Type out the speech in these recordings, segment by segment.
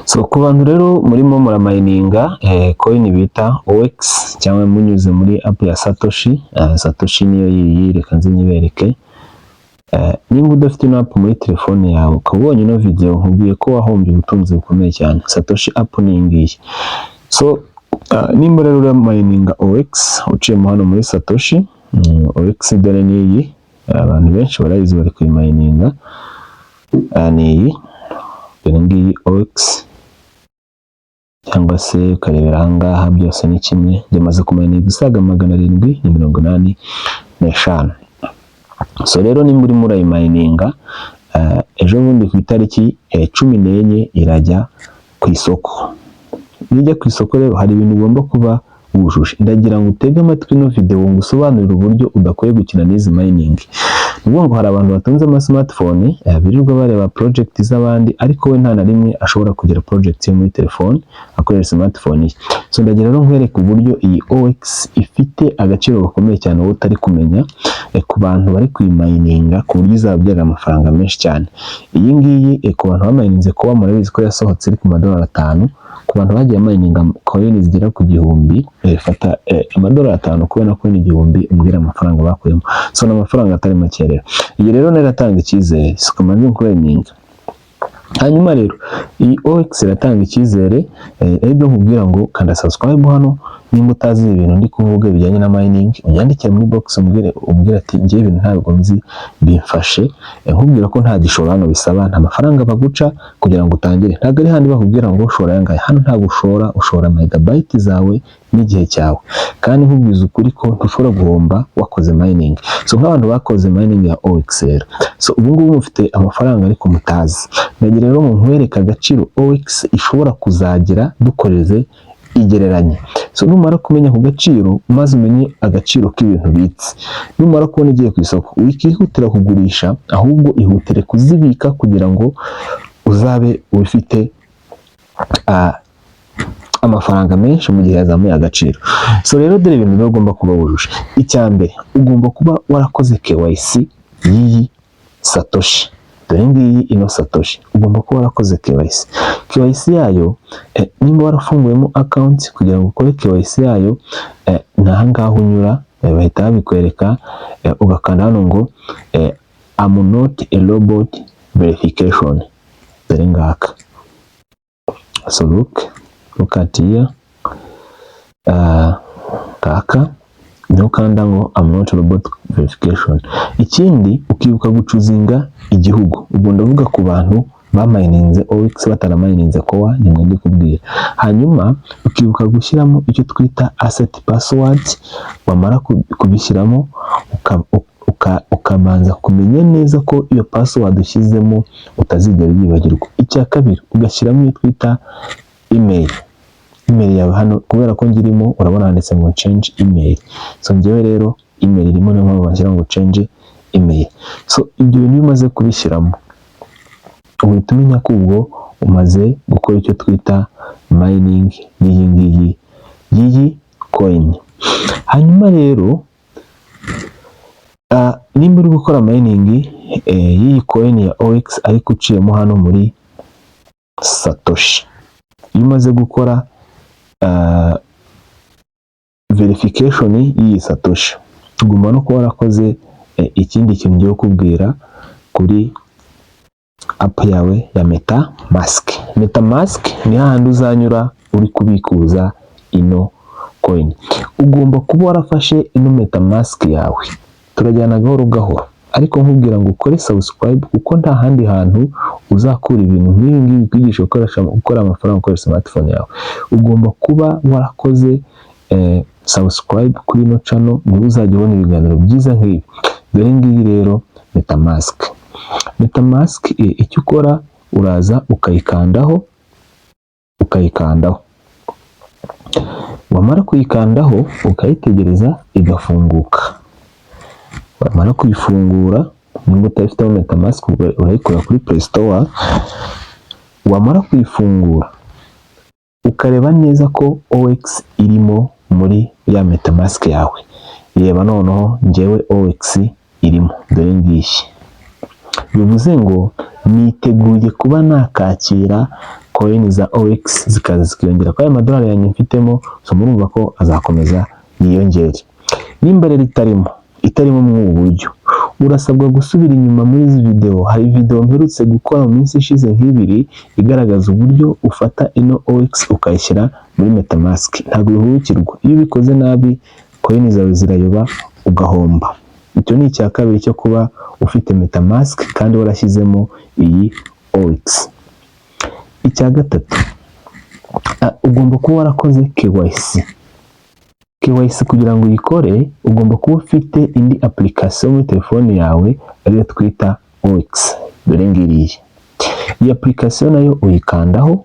So ku bantu rero murimo muramayininga coin bita OX cyangwa munyuze muri app ya Satoshi. Satoshi niyo yiyi, reka nzi nyibereke. Nimba udafite ino app muri telefone yawe ukabonye ino video nkubwiye ko wahombye ubutunzi bukomeye cyane. Satoshi app ni ngiyi. So nimba rero uramayininga OX uciyemo hano muri Satoshi, OX dore niyi, abantu benshi barayizi bari kuyimayininga. Niyi dore ngiyi OX, cyangwa se ukarebera ahangaha byose ni kimwe. Byamaze kumayininga isaga 785. So rero nimba urimo urayimayininga, ejo bundi ku itariki 14 irajya ku isoko. Nijya ku isoko rero hari ibintu ugomba kuba wujuje. Ndagira ngo utege amatwi no video ngusobanurira uburyo udakwiye gukina n'izi mining. Ngo hari abantu batunze ama smartphone birirwa bareba project z'abandi, ariko we nta na rimwe ashobora kugira project yo muri telefone akoresha smartphone. So ndagira rero nkwereka uburyo iyi OX ifite agaciro gakomeye cyane wowe utari kumenya ku bantu bari kuyimayininga, ku buryo izabyara amafaranga menshi cyane. Iyi ngiyi ku bantu bamayininze ko murabizi ko yasohotse iri ku $5. Ku bantu bagiye mayininga coin zigera ku 1000, fata $5 kubera ko ni 1000 umbwira amafaranga bakuyemo. So n'amafaranga atari make rero. Iyi rero neratanga icyizere, sikomanze kureninga. Hanyuma rero iyi OX iratanga icyizere, rero nkubwira ngo kanda subscribe hano. Nimba utazi ibintu ndi kuvuga bijyanye na mining, unyandikire muri box umbwire ati ngiye ibintu ntabwo nzi bimfashe. Nkubwira ko nta gishoro hano bisaba, nta mafaranga baguca kugira ngo utangire. Ntabwo ari handi bakubwira ngo ushora yangaye. Hano ntabwo ushora megabyte zawe n'igihe cyawe. Kandi nkubwiza ukuri ko ntushobora guhomba wakoze mining. So nk'abantu bakoze mining ya OX rero, so ubu ngubu mufite amafaranga ariko mutazi. Nagira rero nkwereka agaciro OX ishobora kuzagira dukoreze igereranye. So numara kumenya ku gaciro, maze umenye agaciro k'ibintu bitse, numara kubona igiye ku isoko, wikihutira kugurisha, ahubwo ihutire kuzibika kugira ngo uzabe ufite amafaranga menshi mu gihe yazamuye agaciro. So rero dore ibintu ugomba kuba wujuje. Icyambere, ugomba kuba warakoze KYC y'iyi Satoshi. Dore ngiyi ino Satoshi, ugomba kuba warakoze KYC. KYC yayo, nimba warafunguyemo account kugira ngo ukore KYC yayo, nahangaho unyura bahita babikwereka, ugakanda hano ngo I'm not a robot verification. Dore ngaka. So look at here. Kaka nukanda ngo I'm not a robot verification. Ikindi ukibuka gucuzinga igihugu. Ubwo ndavuga ku bantu bamayininze OX bataramayininze kowa, nimwe ndi kubwira. Hanyuma ukibuka gushyiramo icyo twita asset password. Wamara kubishyiramo ukabanza kumenya neza ko iyo password ushyizemo utazigera yibagirwa. Icya kabiri ugashyiramo iyo twita email yawe. Hano kubera ko ngirimo urabona handitse ngo change email. So njyewe rero email irimo, niyo mpamvu bashyira ngo change email. So ibyo bintu bimaze kubishyiramo, uhita umenya ko ubwo umaze gukora icyo twita mining y'iyi coin. Hanyuma rero nimba uri gukora mining y'iyi coin ya OX ariko uciyemo hano muri Satoshi, iyo umaze gukora verification y'iyi Satoshi, ugomba no kuba warakoze ikindi kintu ngiye kubwira kuri app yawe ya MetaMask. MetaMask ni hahandi uzanyura uri kubikuza ino coin. Ugomba kuba warafashe ino MetaMask yawe, turajyana gahoro gahoro, ariko nkubwira ngo ukore subscribe kuko nta handi hantu uzakura ibintu nk'ibi ngibi bikwigisha gukora amafaranga ukoresha smartphone yawe. Ugomba kuba warakoze subscribe kuri ino channel, niba uzajya ubona ibiganiro byiza nk'ibi. Dore ngiyi rero MetaMask. MetaMask icyo ukora, uraza ukayikandaho. Wamara kuyikandaho ukayitegereza igafunguka. Wamara kuyifungura, niba utafite MetaMask urayikora kuri Play Store. Wamara kuyifungura ukareba neza ko OX irimo muri ya MetaMask yawe. Reba noneho njyewe OX irimo, dore ngiyi. Bivuze ngo niteguye kuba nakakira coin za OX zikaza zikiyongera kwa amadolari yanjye mfitemo, so murumva ko azakomeza yiyongere. Nimba rero itarimo mu buryo, urasabwa gusubira inyuma muri izi video. Hari video mperutse gukora mu minsi ishize nk'ibiri igaragaza uburyo ufata ino OX ukayishyira muri MetaMask. Ntabwo bihubukirwa, iyo ubikoze nabi coin zawe zirayoba ugahomba. Icyo ni icya kabiri cyo kuba ufite MetaMask kandi warashyizemo iyi OX. Icya gatatu, ugomba kuba warakoze KYC. KYC kugira ngo uyikore ugomba kuba ufite indi application muri telefone yawe ariyo twita OX. Dore ngiriye iyi application nayo uyikandaho,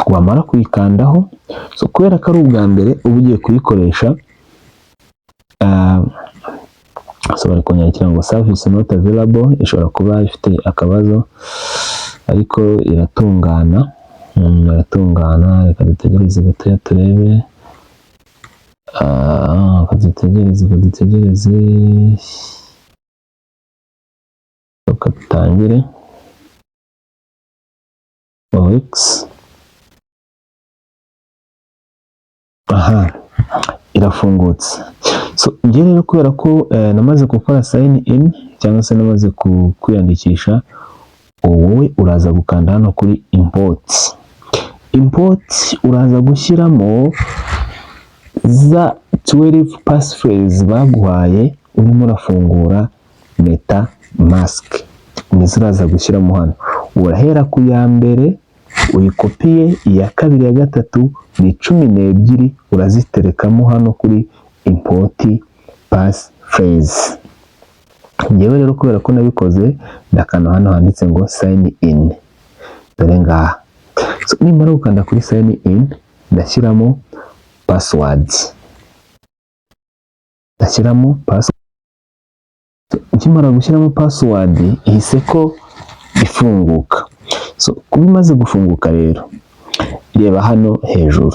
wamara kuyikandaho, so kubera ko ari ubwa mbere uba ugiye kuyikoresha, so bari kunyandikira ngo service not available, ishobora kuba ifite akabazo ariko iratungana. Reka dutegereze gatoya turebe. Dutegereze reka dutangire. OX irafungutse. So njye rero kubera ko namaze gukora sign in cyangwa se namaze kwiyandikisha, wowe uraza gukanda hano kuri import. Uraza gushyiramo za 12 passphrase baguhaye urimo urafungura MetaMask. Nizo uraza gushyiramo hano. Urahera ku ya mbere uyikopiye, iya kabiri, ya gatatu, ni 12 uraziterekamo hano kuri import passphrase. Ngewe rero kubera ko nabikoze ndakanda hano handitse ngo sign in. Dore ngaha. So nimara gukanda kuri sign in, ndashyiramo password. Nkimara gushyiramo password ihise ko ifunguka. So kuba imaze gufunguka rero, reba hano hejuru.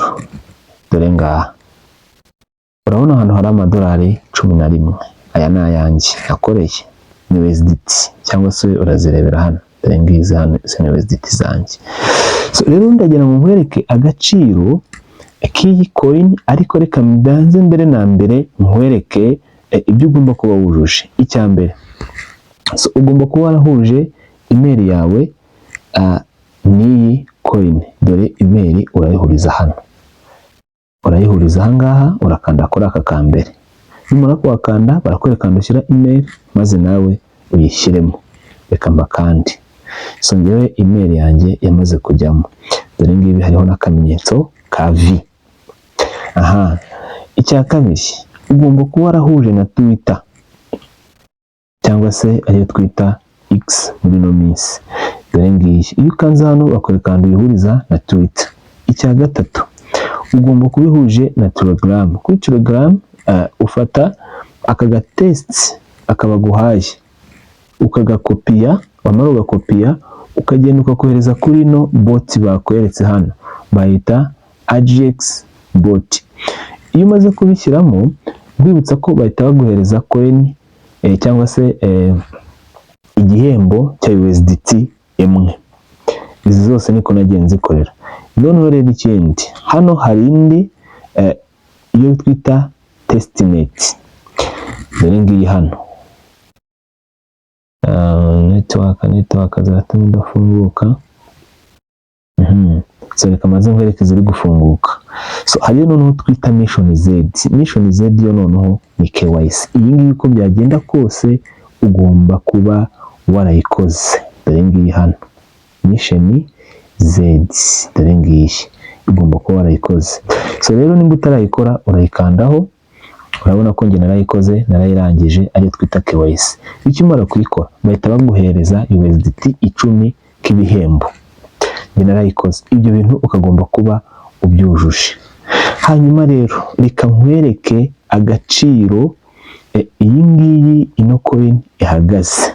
Dore ngaha. Urabona hano hari amadolari 11. Aya ni ayanjye nakoreye, ni USDT cyangwa se urazirebera hano. Dore ngizi hano ni USDT zanjye. So rero ndagira ngo nkwereke agaciro k'iyi coin, ariko reka mbanze mbere na mbere nkwereke ibyo ugomba kuba wujuje. Icya mbere, so ugomba kuba warahuje email yawe n'iyi coin. Dore email urayihuriza hano, urayihuriza ahangaha, urakanda kuri aka ka mbere. Nimara kuwakanda barakwereka ndushyira email maze nawe uyishyiremo. Reka mbakandi. So ngewe email yanjye yamaze kujyamo. Dore ngibi hariho n'akamenyetso ka V. Icya kabiri, ugomba kuba warahuje na Twitter cyangwa se ariyo twita X muri no minsi. Dore ngiyi, iyo ukanze hano bakwereka uyihuriza na Twitter. Icya gatatu, ugomba kubihuje na Telegram. Kuri Telegram ufata aka gatest akabaguhaye, ukagakopiya, wamara ugakopiya ukagenda ukakohereza kuri no bot bakweretse hano, bayita AGX bot. Iyo umaze kubishyiramo, bwibutsa ko bahita baguhereza coin cyangwa se igihembo cya USDT imwe. Izi zose niko nagiye nzikorera. Noneho rero ikindi, hano hari indi iyo twita testnet. Dore ngiyi hano. Network zaratuma idafunguka. So reka maze nkwereke ziri gufunguka. So hariyo noneho twita Mission Z. Mission Z yo noneho ni KYC. Iyi ngiyi uko byagenda kose ugomba kuba warayikoze. Dore ngiyi hano. Mission Z. Dore ngiyi ugomba kuba warayikoze. So rero nimba utarayikora urayikandaho. Urabona ko njye narayikoze, narayirangije, ariyo twita KYC. Icyo umara kuyikora bahita baguhereza USDT 10 k'ibihembo. Njye narayikoze. Ibyo bintu ukagomba kuba ubyujuje. Hanyuma rero reka nkwereke agaciro iyi ngiyi ino coin ihagaze.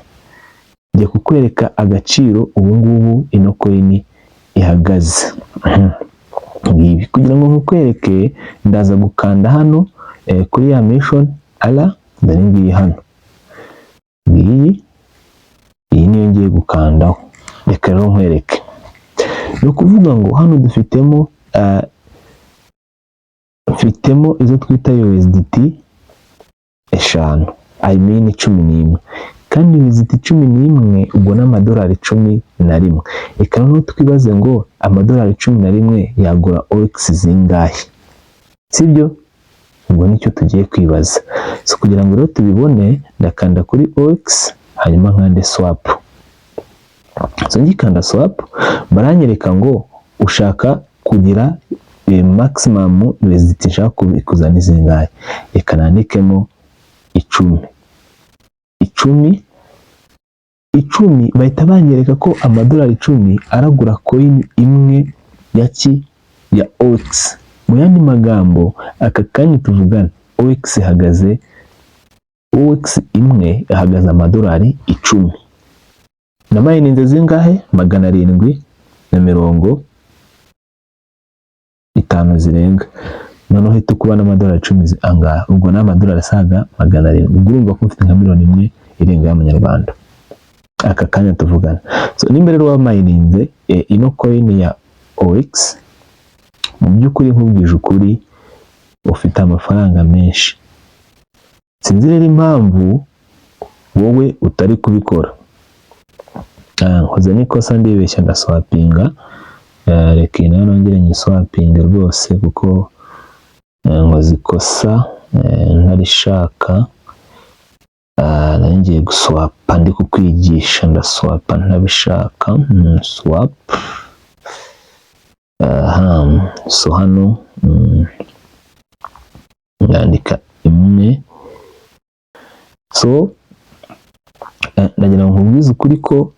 Ngiye kukwereka agaciro ubu ngubu ino coin ihagaze. Ngibi kugira ngo nkwereke, ndaza gukanda hano kuri ya Mission ala. Dore ngiyi hano. Iyi niyo ngiye gukandaho. Reka rero nkwereke. ni ukuvuga ngo hano dufitemo izo twita USDT 5, I mean 11, kandi USDT 11 ubwo n'amadolari 11. Reka noneho twibaze ngo amadolari 11 yagura OX zingahe, sibyo? Ubwo nicyo tugiye kwibaza. So kugira ngo rero tubibone, ndakanda kuri OX hanyuma nkande swap. So ngikanda swap baranyereka ngo ushaka kugira maximum USDT nshaka kubikuza ni zingahe. Reka nandikemo 10 bahita banyereka ko amadolari 10 aragura coin imwe ya OX. Mu yandi magambo aka kanya tuvugana OX imwe ihagaze amadolari 10. Na mining zingahe? 750 zirenga. Noneho hita kuba n'amadolari 10 angahe, ubwo n'amadolari asaga 700. Ubwo urumva ko ufite nka miliyoni imwe irenga y'amanyarwanda aka kanya tuvugana. So nimba rero wa mining ino coin ya OX, mu by'ukuri nkubwije ukuri ufite amafaranga menshi. Sinzi rero impamvu wowe utari kubikora. Nkoze n'ikosa ndibeshya ndaswapinga. Reka ino nongere nyiswapinge rwose kuko nkoze ikosa ntarishaka. Nangiye guswapa ndi kukwigisha, ndaswapa ntabishaka. Swap. So hano ndandika imwe. So ndagira ngo nkubwize ukuri ko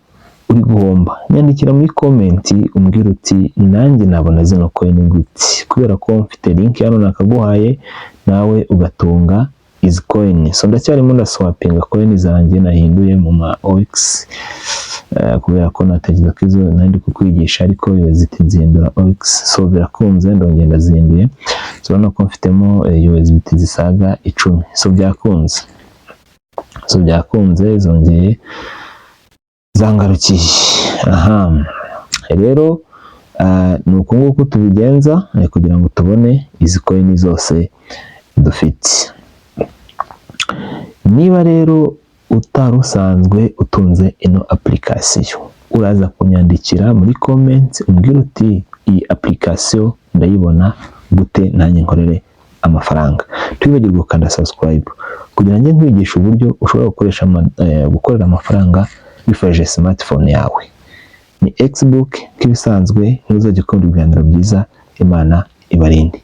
uri guhomba. Nyandikira muri comment umbwira uti nanjye nabona zino coin gute, kubera ko mfite link hano nakaguhaye nawe ugatunga izi coin. So ndacyarimo ndaswapinga coin zanjye nahinduye mu ma OX, kubera ko natekereza ko izo nandi kukwigisha ariko USDT nzihindura OX. So birakunze ndongera ndazihinduye. So urabona ko mfitemo USDT zisaga 10. So byakunze zongeye zangarukiye. Rero ni uko nguko tubigenza kugira ngo tubone izi coin zose dufite. Niba rero utarusanzwe utunze ino application, uraza kunyandikira muri comment umbwira uti iyi application ndayibona gute nanjye nkorere amafaranga. Twibagirwe gukanda subscribe kugira ngo nkwigishe uburyo ushobora gukoresha gukorera amafaranga wifashishije smartphone yawe. Ni Xbook nk'ibisanzwe, ntuzajye ukunda ibiganiro byiza. Imana ibarinde.